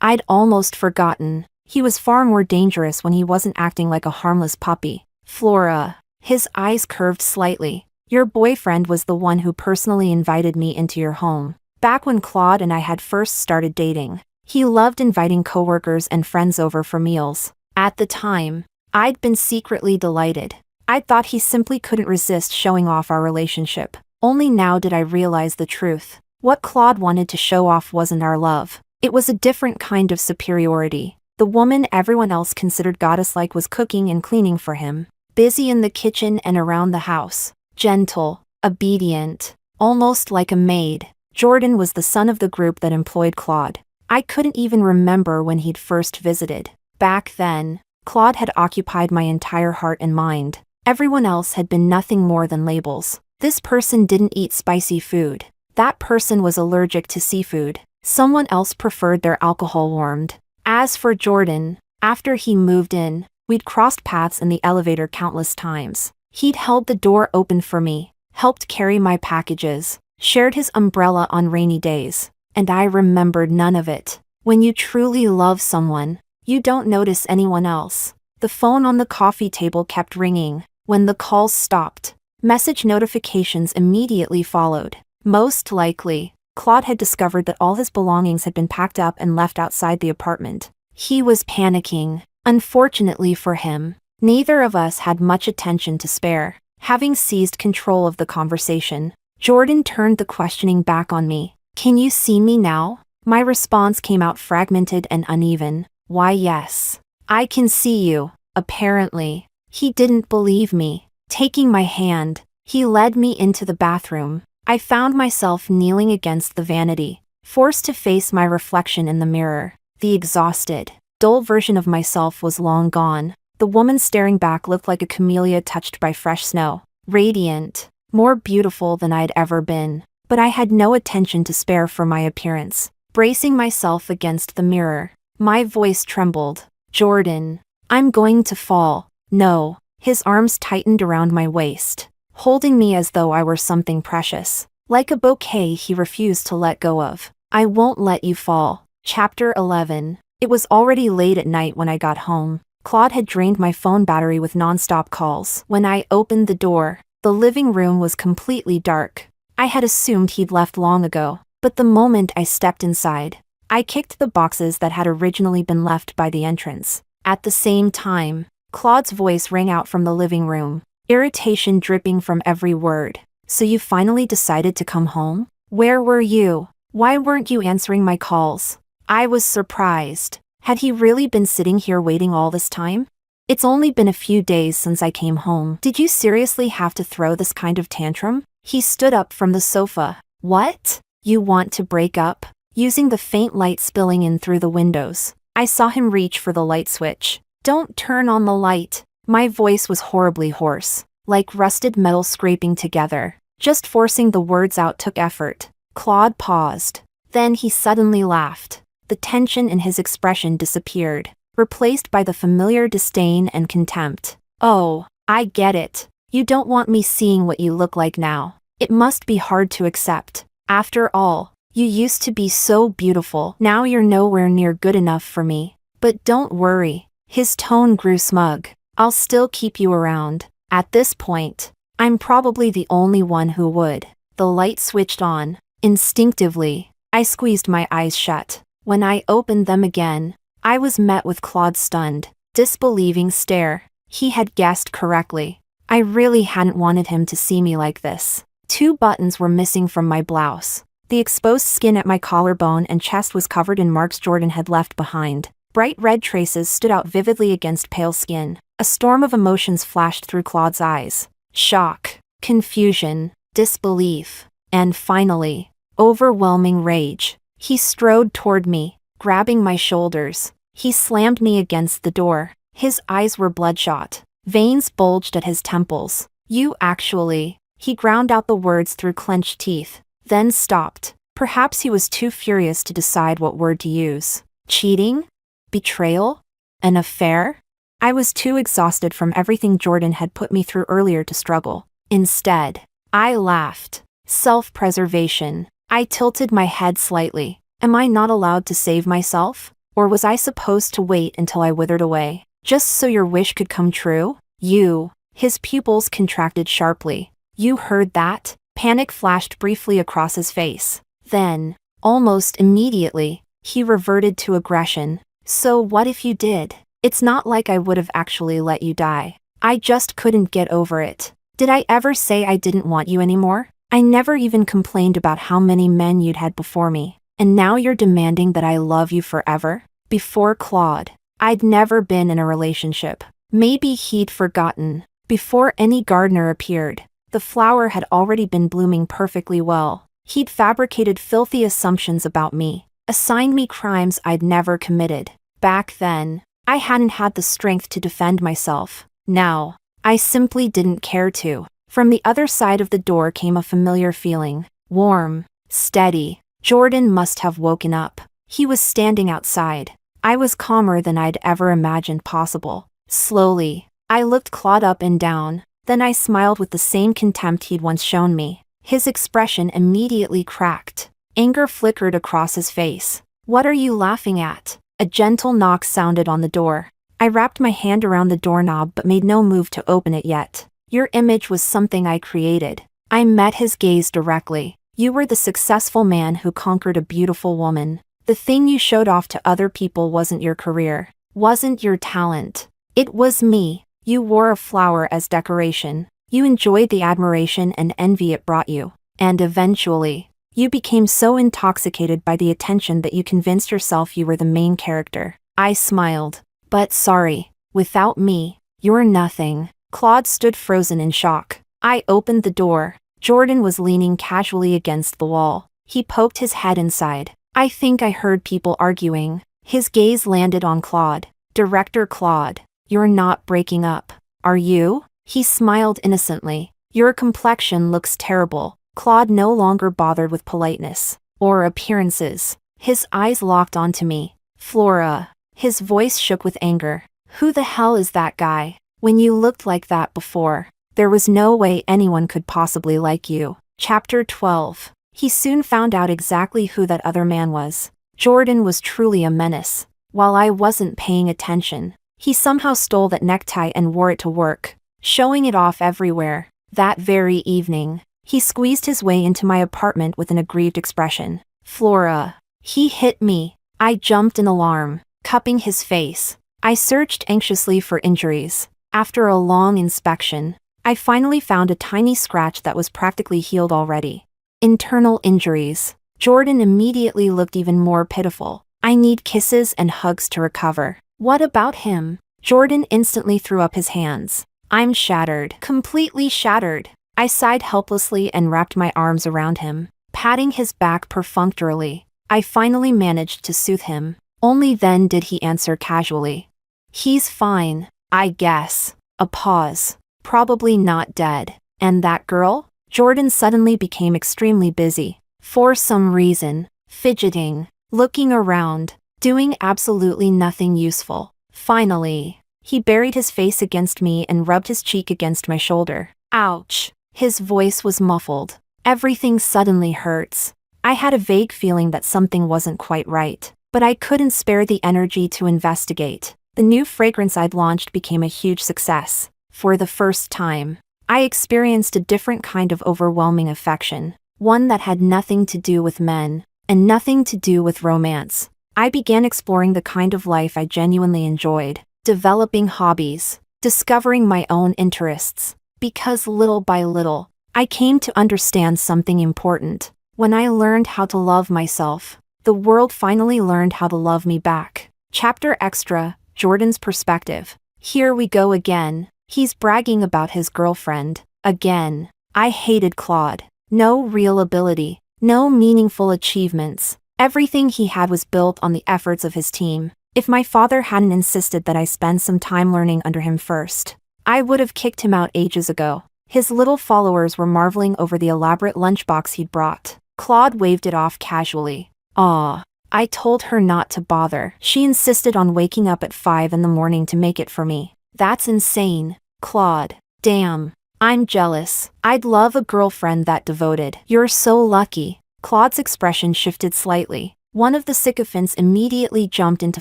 I'd almost forgotten. He was far more dangerous when he wasn't acting like a harmless puppy. Flora. His eyes curved slightly. Your boyfriend was the one who personally invited me into your home. Back when Claude and I had first started dating, he loved inviting coworkers and friends over for meals. At the time, I'd been secretly delighted. I thought he simply couldn't resist showing off our relationship. Only now did I realize the truth. What Claude wanted to show off wasn't our love. It was a different kind of superiority. The woman everyone else considered goddess-like was cooking and cleaning for him, busy in the kitchen and around the house, gentle, obedient, almost like a maid. Jordan was the son of the group that employed Claude. I couldn't even remember when he'd first visited. Back then, Claude had occupied my entire heart and mind. Everyone else had been nothing more than labels. This person didn't eat spicy food. That person was allergic to seafood. Someone else preferred their alcohol warmed. As for Jordan, after he moved in, we'd crossed paths in the elevator countless times. He'd held the door open for me, helped carry my packages, shared his umbrella on rainy days, and I remembered none of it. When you truly love someone, you don't notice anyone else. The phone on the coffee table kept ringing. When the calls stopped, message notifications immediately followed. Most likely, Claude had discovered that all his belongings had been packed up and left outside the apartment. He was panicking. Unfortunately for him, neither of us had much attention to spare. Having seized control of the conversation, Jordan turned the questioning back on me. "Can you see me now?" My response came out fragmented and uneven. "Why, yes. I can see you." Apparently, he didn't believe me. Taking my hand, he led me into the bathroom. I found myself kneeling against the vanity, forced to face my reflection in the mirror. The exhausted, dull version of myself was long gone. The woman staring back looked like a camellia touched by fresh snow, radiant, more beautiful than I'd ever been. But I had no attention to spare for my appearance. Bracing myself against the mirror, my voice trembled. "Jordan, I'm going to fall." "No." His arms tightened around my waist, holding me as though I were something precious. Like a bouquet he refused to let go of. "I won't let you fall." Chapter 11. It was already late at night when I got home. Claude had drained my phone battery with non-stop calls. When I opened the door, the living room was completely dark. I had assumed he'd left long ago, but the moment I stepped inside, I kicked the boxes that had originally been left by the entrance. At the same time, Claude's voice rang out from the living room, irritation dripping from every word. "So you finally decided to come home? Where were you? Why weren't you answering my calls?" I was surprised. Had he really been sitting here waiting all this time? "It's only been a few days since I came home. Did you seriously have to throw this kind of tantrum?" He stood up from the sofa. "What? You want to break up?" Using the faint light spilling in through the windows, I saw him reach for the light switch. "Don't turn on the light." My voice was horribly hoarse, like rusted metal scraping together. Just forcing the words out took effort. Claude paused. Then he suddenly laughed. The tension in his expression disappeared, replaced by the familiar disdain and contempt. "Oh, I get it. You don't want me seeing what you look like now. It must be hard to accept. After all, you used to be so beautiful. Now you're nowhere near good enough for me. But don't worry." His tone grew smug. "I'll still keep you around." At this point, I'm probably the only one who would. The light switched on. Instinctively, I squeezed my eyes shut. When I opened them again, I was met with Claude's stunned, disbelieving stare. He had guessed correctly. I really hadn't wanted him to see me like this. 2 buttons were missing from my blouse. The exposed skin at my collarbone and chest was covered in marks Jordan had left behind. Bright red traces stood out vividly against pale skin. A storm of emotions flashed through Claude's eyes. Shock, confusion, disbelief, and finally, overwhelming rage. He strode toward me, grabbing my shoulders. He slammed me against the door. His eyes were bloodshot. Veins bulged at his temples. "You actually..." He ground out the words through clenched teeth, then stopped. Perhaps he was too furious to decide what word to use. "Cheating? Betrayal? An affair?" I was too exhausted from everything Jordan had put me through earlier to struggle. Instead, I laughed. Self-preservation. I tilted my head slightly. Am I not allowed to save myself? Or was I supposed to wait until I withered away, just so your wish could come true? You. His pupils contracted sharply. "You heard that?" Panic flashed briefly across his face. Then, almost immediately, he reverted to aggression. "So what if you did? It's not like I would have actually let you die." I just couldn't get over it. Did I ever say I didn't want you anymore? I never even complained about how many men you'd had before me. And now you're demanding that I love you forever? Before Claude, I'd never been in a relationship. Maybe he'd forgotten. Before any gardener appeared, the flower had already been blooming perfectly well. He'd fabricated filthy assumptions about me, assigned me crimes I'd never committed. Back then, I hadn't had the strength to defend myself. Now, I simply didn't care to. From the other side of the door came a familiar feeling. Warm, steady. Jordan must have woken up. He was standing outside. I was calmer than I'd ever imagined possible. Slowly, I looked Claude up and down. Then I smiled with the same contempt he'd once shown me. His expression immediately cracked. Anger flickered across his face. "What are you laughing at?" A gentle knock sounded on the door. I wrapped my hand around the doorknob but made no move to open it yet. "Your image was something I created." I met his gaze directly. "You were the successful man who conquered a beautiful woman. The thing you showed off to other people wasn't your career, wasn't your talent. It was me. You wore a flower as decoration. You enjoyed the admiration and envy it brought you. And eventually, you became so intoxicated by the attention that you convinced yourself you were the main character." I smiled. "But sorry, without me, you're nothing." Claude stood frozen in shock. I opened the door. Jordan was leaning casually against the wall. He poked his head inside. I think I heard people arguing. His gaze landed on Claude. "Director Claude, you're not breaking up, are you?" He smiled innocently. "Your complexion looks terrible." Claude no longer bothered with politeness or appearances. His eyes locked onto me. "Flora." His voice shook with anger. "Who the hell is that guy? When you looked like that before, there was no way anyone could possibly like you." Chapter 12. He soon found out exactly who that other man was. Jordan was truly a menace. While I wasn't paying attention, he somehow stole that necktie and wore it to work, showing it off everywhere. That very evening, he squeezed his way into my apartment with an aggrieved expression. "Flora." He hit me. I jumped in alarm, cupping his face. I searched anxiously for injuries. After a long inspection, I finally found a tiny scratch that was practically healed already. Internal injuries. Jordan immediately looked even more pitiful. "I need kisses and hugs to recover." "What about him?" Jordan instantly threw up his hands. "I'm shattered. Completely shattered." I sighed helplessly and wrapped my arms around him, patting his back perfunctorily. I finally managed to soothe him. Only then did he answer casually. "He's fine, I guess." A pause. "Probably not dead." "And that girl?" Jordan suddenly became extremely busy. For some reason, fidgeting, looking around, doing absolutely nothing useful. Finally, he buried his face against me and rubbed his cheek against my shoulder. "Ouch." His voice was muffled. "Everything suddenly hurts." I had a vague feeling that something wasn't quite right, but I couldn't spare the energy to investigate. The new fragrance I'd launched became a huge success. For the first time, I experienced a different kind of overwhelming affection, one that had nothing to do with men, and nothing to do with romance. I began exploring the kind of life I genuinely enjoyed, developing hobbies, discovering my own interests, because little by little, I came to understand something important. When I learned how to love myself, the world finally learned how to love me back. Chapter Extra, Jordan's Perspective. Here we go again. He's bragging about his girlfriend. Again. I hated Claude. No real ability, no meaningful achievements. Everything he had was built on the efforts of his team. If my father hadn't insisted that I spend some time learning under him first, I would have kicked him out ages ago. His little followers were marveling over the elaborate lunchbox he'd brought. Claude waved it off casually. "Aw." I told her not to bother. She insisted on waking up at 5 in the morning to make it for me. "That's insane, Claude." "Damn. I'm jealous. I'd love a girlfriend that devoted." "You're so lucky." Claude's expression shifted slightly. One of the sycophants immediately jumped in to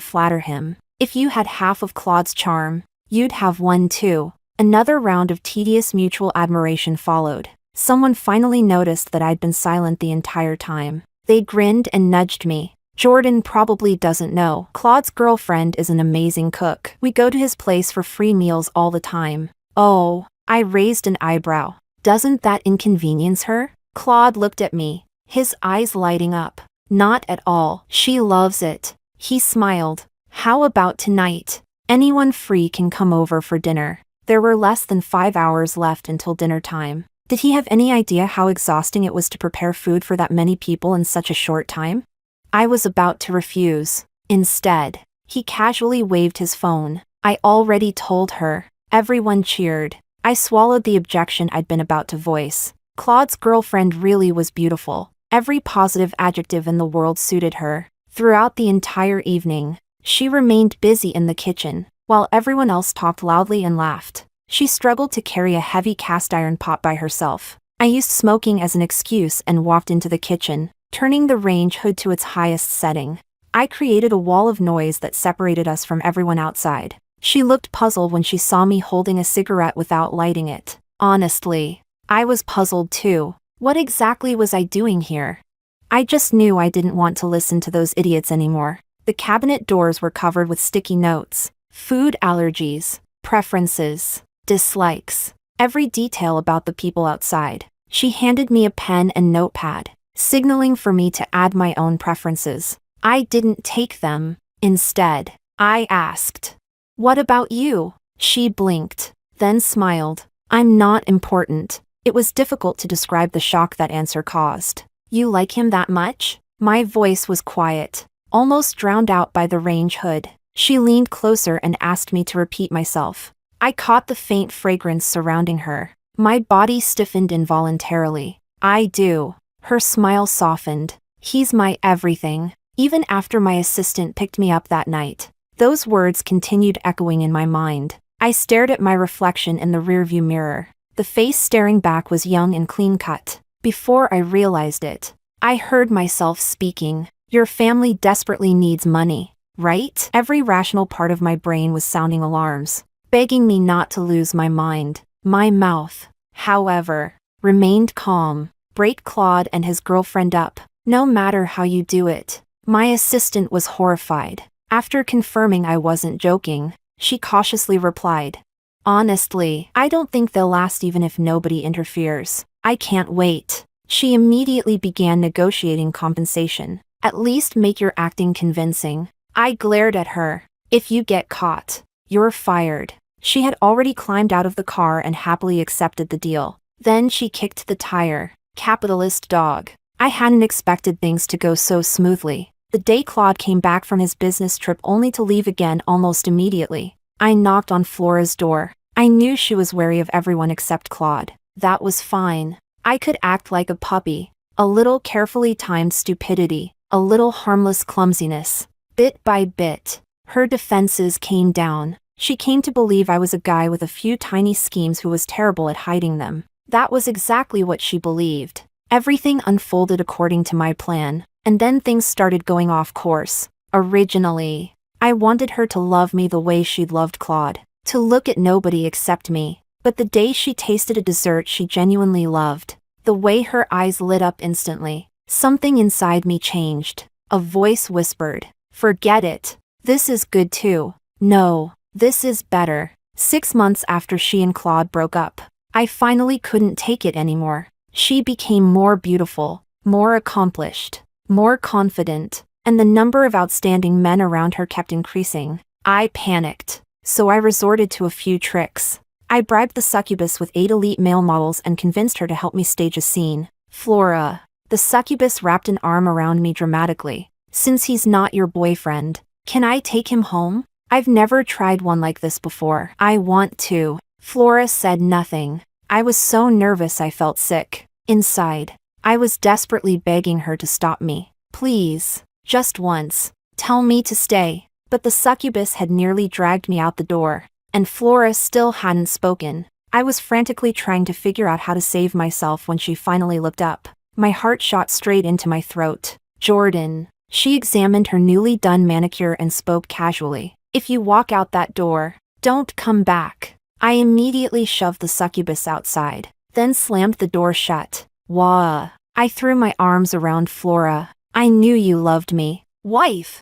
flatter him. "If you had half of Claude's charm, you'd have one too." Another round of tedious mutual admiration followed. Someone finally noticed that I'd been silent the entire time. They grinned and nudged me. "Jordan probably doesn't know. Claude's girlfriend is an amazing cook. We go to his place for free meals all the time." Oh, I raised an eyebrow. Doesn't that inconvenience her? Claude looked at me, his eyes lighting up. Not at all. She loves it. He smiled. How about tonight? Anyone free can come over for dinner. There were less than 5 hours left until dinner time. Did he have any idea how exhausting it was to prepare food for that many people in such a short time? I was about to refuse. Instead, he casually waved his phone. I already told her. Everyone cheered. I swallowed the objection I'd been about to voice. Claude's girlfriend really was beautiful. Every positive adjective in the world suited her. Throughout the entire evening, she remained busy in the kitchen, while everyone else talked loudly and laughed. She struggled to carry a heavy cast iron pot by herself. I used smoking as an excuse and walked into the kitchen, turning the range hood to its highest setting. I created a wall of noise that separated us from everyone outside. She looked puzzled when she saw me holding a cigarette without lighting it. Honestly, I was puzzled too. What exactly was I doing here? I just knew I didn't want to listen to those idiots anymore. The cabinet doors were covered with sticky notes, food allergies, preferences, dislikes, every detail about the people outside. She handed me a pen and notepad, signaling for me to add my own preferences. I didn't take them. Instead, I asked, "What about you?" She blinked, then smiled. "I'm not important." It was difficult to describe the shock that answer caused. "You like him that much?" My voice was quiet, almost drowned out by the range hood. She leaned closer and asked me to repeat myself. I caught the faint fragrance surrounding her. My body stiffened involuntarily. "I do." Her smile softened. "He's my everything." Even after my assistant picked me up that night, those words continued echoing in my mind. I stared at my reflection in the rearview mirror. The face staring back was young and clean-cut. Before I realized it, I heard myself speaking. "Your family desperately needs money, right?" Every rational part of my brain was sounding alarms, begging me not to lose my mind. My mouth, however, remained calm. "Break Claude and his girlfriend up, no matter how you do it." My assistant was horrified. After confirming I wasn't joking, she cautiously replied, "Honestly, I don't think they'll last even if nobody interferes. I can't wait." She immediately began negotiating compensation. "At least make your acting convincing." I glared at her. "If you get caught, you're fired." She had already climbed out of the car and happily accepted the deal. Then she kicked the tire. Capitalist dog. I hadn't expected things to go so smoothly. The day Claude came back from his business trip only to leave again almost immediately, I knocked on Flora's door. I knew she was wary of everyone except Claude. That was fine. I could act like a puppy. A little carefully timed stupidity, a little harmless clumsiness. Bit by bit, her defenses came down. She came to believe I was a guy with a few tiny schemes who was terrible at hiding them. That was exactly what she believed. Everything unfolded according to my plan, and then things started going off course. Originally, I wanted her to love me the way she'd loved Claude, to look at nobody except me. But the day she tasted a dessert she genuinely loved, the way her eyes lit up instantly, something inside me changed. A voice whispered, "Forget it. This is good too. No, this is better." 6 months after she and Claude broke up, I finally couldn't take it anymore. She became more beautiful, more accomplished, more confident, and the number of outstanding men around her kept increasing. I panicked, so I resorted to a few tricks. I bribed the succubus with 8 elite male models and convinced her to help me stage a scene. "Flora." The succubus wrapped an arm around me dramatically. "Since he's not your boyfriend, can I take him home? I've never tried one like this before." "I want to." Flora said nothing. I was so nervous I felt sick. Inside, I was desperately begging her to stop me. "Please, just once, tell me to stay." But the succubus had nearly dragged me out the door, and Flora still hadn't spoken. I was frantically trying to figure out how to save myself when she finally looked up. My heart shot straight into my throat. "Jordan." She examined her newly done manicure and spoke casually. "If you walk out that door, don't come back." I immediately shoved the succubus outside, then slammed the door shut. "Wah." I threw my arms around Flora. "I knew you loved me, wife."